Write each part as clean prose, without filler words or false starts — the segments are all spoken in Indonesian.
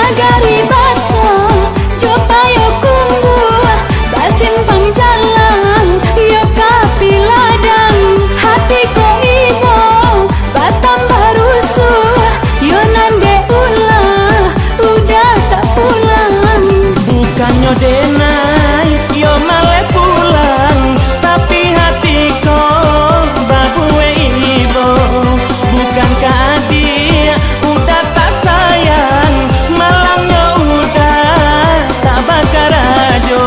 Nagari baso coba yo kunggu basimpang jalan yo kapiladang hati ko ibo batambah rusuh yo nande ulah udah tak pulang. Bukannya denai yo male pulang, tapi hatiku babue ibo. Bukankah dia udah tak sayang, malangnya udah tak bakar ajo.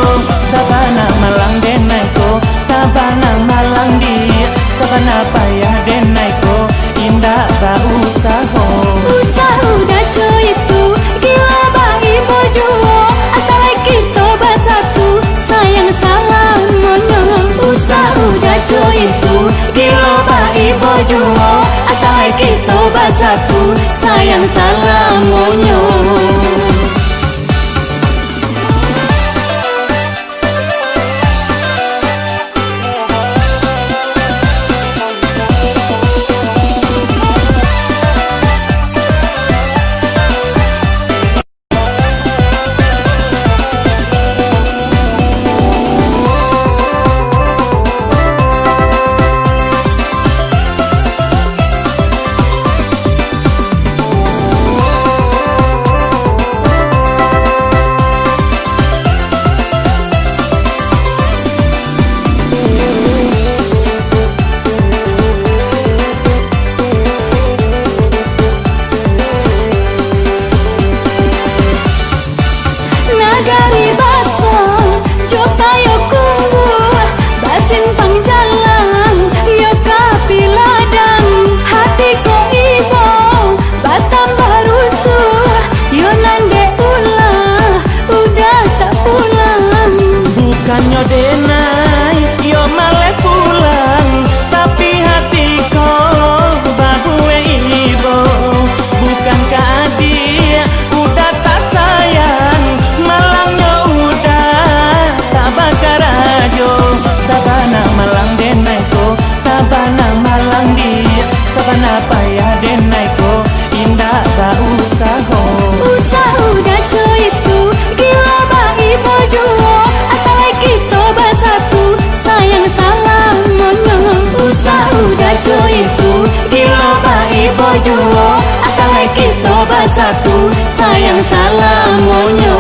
Sabana malang denai ko, sabana malang dia, sabana payah denai ko, indah bau usaho. Usah udah cuy itu gila bayi bojuo asal kita bersatu sayang salam monyo. Usah udah cuy itu gila bayi bojuo asal kita bersatu sayang salam monyo. Nagari baso coba yo kunggu basimpang jalan yo kapiladang hati ko ibo batambah rusuh yo nande ulah udah tak pulang. Bukannya denai yo male pulang, tapi hatiku babue ibo. Bukankah dia udah tak sayang, malangnya udah tak bakar ajo. Sabana malang denai ko, sabana malang dia, sabana payah denai ko, indah bau usaho. Usah udah cuy itu gila bayi bojuo asal kita bersatu sayang salam monyo. Usah udah cuy itu gila bayi bojuo asal kita bersatu sayang salam monyo.